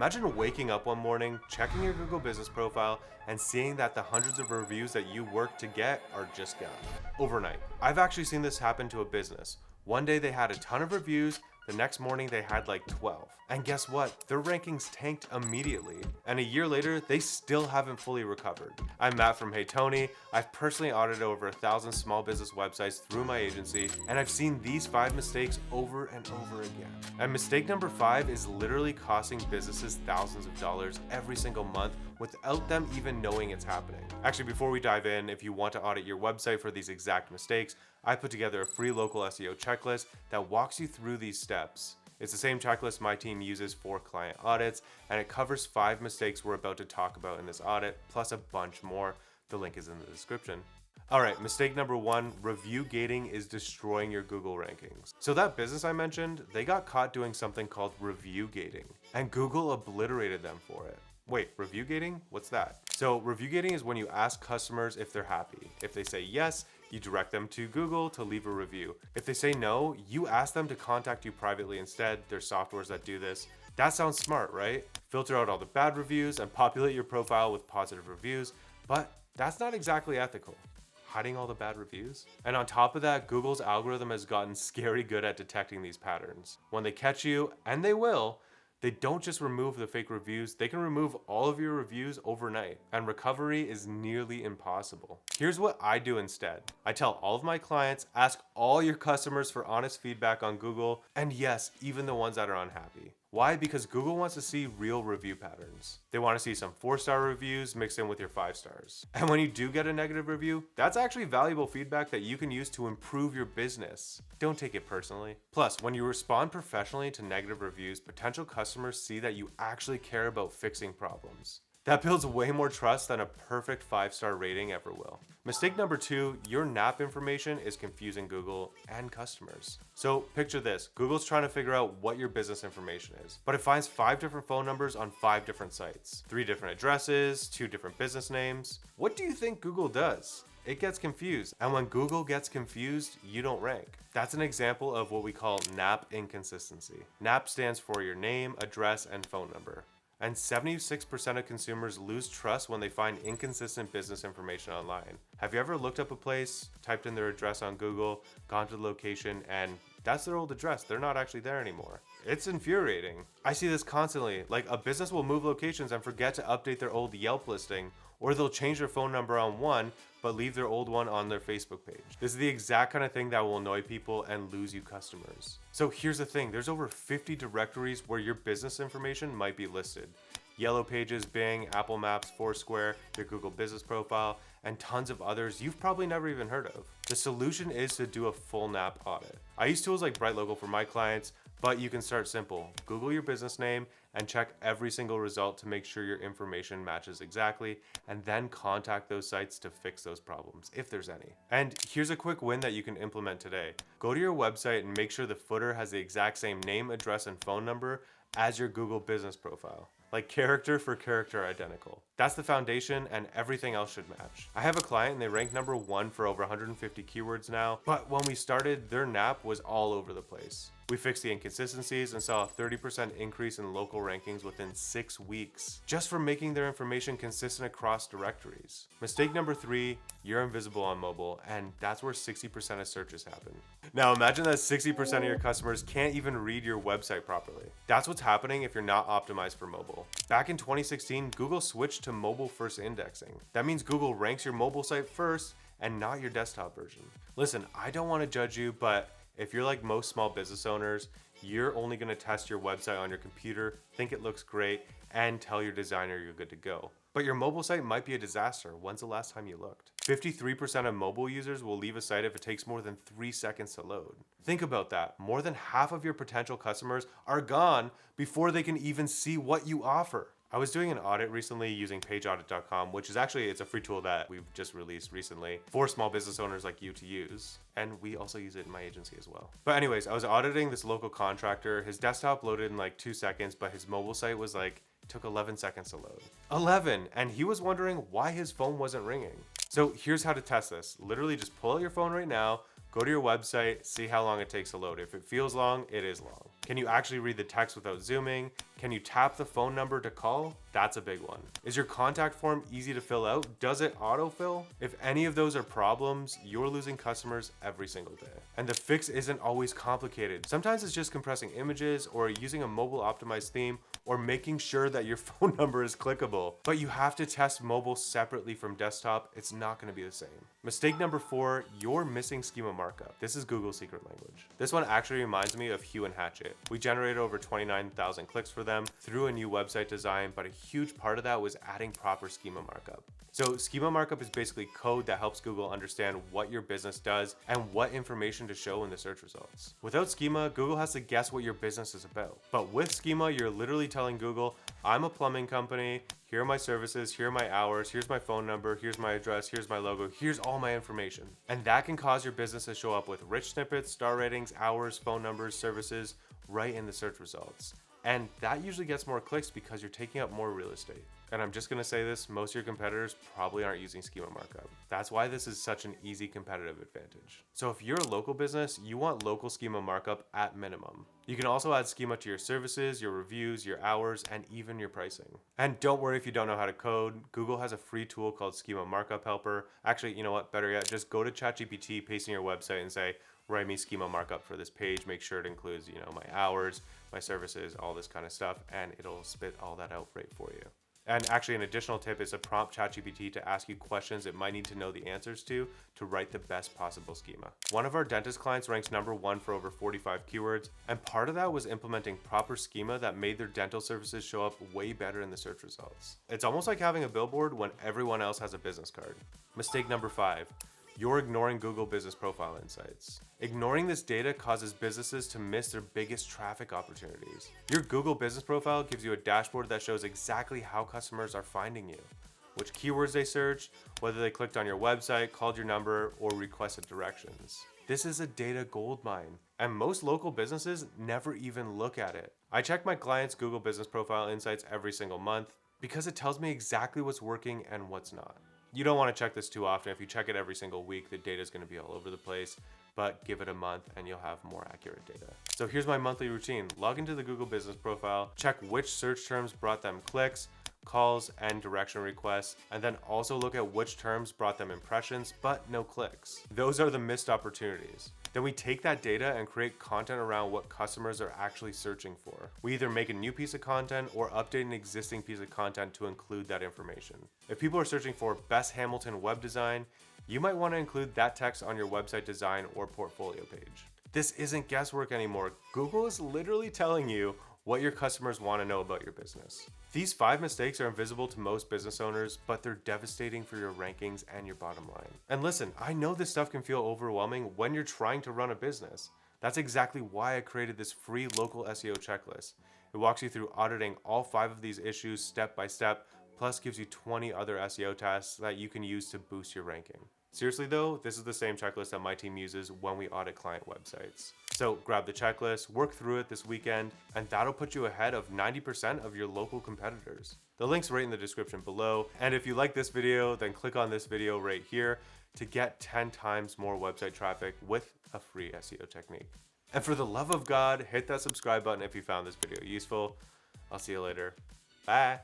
Imagine waking up one morning, checking your Google business profile, and seeing that the hundreds of reviews that you worked to get are just gone overnight. I've actually seen this happen to a business. One day they had a ton of reviews, the next morning they had like 12. And guess what? Their rankings tanked immediately. And a year later, they still haven't fully recovered. I'm Matt from Hey Tony. I've personally audited over 1,000 small business websites through my agency, and I've seen these 5 mistakes over and over again. And mistake number 5 is literally costing businesses thousands of dollars every single month without them even knowing it's happening. Actually, before we dive in, if you want to audit your website for these exact mistakes, I put together a free local SEO checklist that walks you through these steps. It's the same checklist my team uses for client audits, and it covers 5 mistakes we're about to talk about in this audit, plus a bunch more. The link is in the description. All right, mistake number 1, review gating is destroying your Google rankings. So that business I mentioned, they got caught doing something called review gating, and Google obliterated them for it. Wait, review gating? What's that? So review gating is when you ask customers if they're happy. If they say yes, you direct them to Google to leave a review. If they say no, you ask them to contact you privately instead. There's softwares that do this. That sounds smart, right? Filter out all the bad reviews and populate your profile with positive reviews, but that's not exactly ethical. Hiding all the bad reviews? And on top of that, Google's algorithm has gotten scary good at detecting these patterns. When they catch you, and they will, they don't just remove the fake reviews, they can remove all of your reviews overnight, and recovery is nearly impossible. Here's what I do instead. I tell all of my clients, ask all your customers for honest feedback on Google, and yes, even the ones that are unhappy. Why? Because Google wants to see real review patterns. They want to see some 4-star reviews mixed in with your 5 stars. And when you do get a negative review, that's actually valuable feedback that you can use to improve your business. Don't take it personally. Plus, when you respond professionally to negative reviews, potential customers see that you actually care about fixing problems. That builds way more trust than a perfect 5-star rating ever will. Mistake number 2, your NAP information is confusing Google and customers. So picture this, Google's trying to figure out what your business information is, but it finds 5 different phone numbers on 5 different sites, 3 different addresses, 2 different business names. What do you think Google does? It gets confused, and when Google gets confused, you don't rank. That's an example of what we call NAP inconsistency. NAP stands for your name, address, and phone number. And 76% of consumers lose trust when they find inconsistent business information online. Have you ever looked up a place, typed in their address on Google, gone to the location, and that's their old address? They're not actually there anymore. It's infuriating. I see this constantly. Like, a business will move locations and forget to update their old Yelp listing, or they'll change their phone number on one, but leave their old one on their Facebook page. This is the exact kind of thing that will annoy people and lose you customers. So here's the thing, there's over 50 directories where your business information might be listed. Yellow Pages, Bing, Apple Maps, Foursquare, your Google business profile, and tons of others you've probably never even heard of. The solution is to do a full NAP audit. I use tools like BrightLocal for my clients, but you can start simple. Google your business name and check every single result to make sure your information matches exactly, and then contact those sites to fix those problems, if there's any. And here's a quick win that you can implement today. Go to your website and make sure the footer has the exact same name, address, and phone number as your Google business profile. Like character for character identical. That's the foundation, and everything else should match. I have a client and they rank number 1 for over 150 keywords now, but when we started, their NAP was all over the place. We fixed the inconsistencies and saw a 30% increase in local rankings within 6 weeks, just from making their information consistent across directories. Mistake number 3, you're invisible on mobile, and that's where 60% of searches happen. Now imagine that 60% of your customers can't even read your website properly. That's what's happening if you're not optimized for mobile. Back in 2016, Google switched to mobile first indexing. That means Google ranks your mobile site first and not your desktop version. Listen, I don't want to judge you, but if you're like most small business owners, you're only going to test your website on your computer, think it looks great, and tell your designer you're good to go. But your mobile site might be a disaster. When's the last time you looked? 53% of mobile users will leave a site if it takes more than 3 seconds to load. Think about that. More than half of your potential customers are gone before they can even see what you offer. I was doing an audit recently using pageaudit.com, which is actually, it's a free tool that we've just released recently for small business owners like you to use. And we also use it in my agency as well. But anyways, I was auditing this local contractor. His desktop loaded in like 2 seconds, but his mobile site was like, took 11 seconds to load. 11! And he was wondering why his phone wasn't ringing. So here's how to test this. Literally just pull out your phone right now, go to your website, see how long it takes to load. If it feels long, it is long. Can you actually read the text without zooming? Can you tap the phone number to call? That's a big one. Is your contact form easy to fill out? Does it autofill? If any of those are problems, you're losing customers every single day. And the fix isn't always complicated. Sometimes it's just compressing images or using a mobile optimized theme or making sure that your phone number is clickable. But you have to test mobile separately from desktop. It's not going to be the same. Mistake number 4, you're missing schema markup. This is Google's secret language. This one actually reminds me of Hue and Hatchet. We generated over 29,000 clicks for them through a new website design, but a huge part of that was adding proper schema markup. So schema markup is basically code that helps Google understand what your business does and what information to show in the search results. Without schema, Google has to guess what your business is about. But with schema, you're literally telling Google, I'm a plumbing company, here are my services, here are my hours, here's my phone number, here's my address, here's my logo, here's all my information. And that can cause your business to show up with rich snippets, star ratings, hours, phone numbers, services, right in the search results. And that usually gets more clicks because you're taking up more real estate. And I'm just gonna say this, most of your competitors probably aren't using schema markup. That's why this is such an easy competitive advantage. So if you're a local business, you want local schema markup at minimum. You can also add schema to your services, your reviews, your hours, and even your pricing. And don't worry if you don't know how to code. Google has a free tool called Schema Markup Helper. Actually, you know what, better yet, just go to ChatGPT, paste in your website and say, write me schema markup for this page. Make sure it includes, my hours, my services, all this kind of stuff, and it'll spit all that out right for you. And actually, an additional tip is to prompt ChatGPT to ask you questions it might need to know the answers to write the best possible schema. One of our dentist clients ranks number 1 for over 45 keywords, and part of that was implementing proper schema that made their dental services show up way better in the search results. It's almost like having a billboard when everyone else has a business card. Mistake number 5. You're ignoring Google Business Profile Insights. Ignoring this data causes businesses to miss their biggest traffic opportunities. Your Google Business Profile gives you a dashboard that shows exactly how customers are finding you, which keywords they searched, whether they clicked on your website, called your number, or requested directions. This is a data goldmine, and most local businesses never even look at it. I check my clients' Google Business Profile Insights every single month because it tells me exactly what's working and what's not. You don't want to check this too often. If you check it every single week, the data is going to be all over the place, but give it a month and you'll have more accurate data. So here's my monthly routine. Log into the Google Business Profile, check which search terms brought them clicks, calls, and direction requests, and then also look at which terms brought them impressions, but no clicks. Those are the missed opportunities. Then we take that data and create content around what customers are actually searching for. We either make a new piece of content or update an existing piece of content to include that information. If people are searching for best Hamilton web design, you might want to include that text on your website design or portfolio page. This isn't guesswork anymore. Google is literally telling you what your customers want to know about your business. These 5 mistakes are invisible to most business owners, but they're devastating for your rankings and your bottom line. And listen, I know this stuff can feel overwhelming when you're trying to run a business. That's exactly why I created this free local SEO checklist. It walks you through auditing all 5 of these issues step by step, plus gives you 20 other SEO tasks that you can use to boost your ranking. Seriously though, this is the same checklist that my team uses when we audit client websites. So grab the checklist, work through it this weekend, and that'll put you ahead of 90% of your local competitors. The link's right in the description below. And if you like this video, then click on this video right here to get 10 times more website traffic with a free SEO technique. And for the love of God, hit that subscribe button if you found this video useful. I'll see you later. Bye.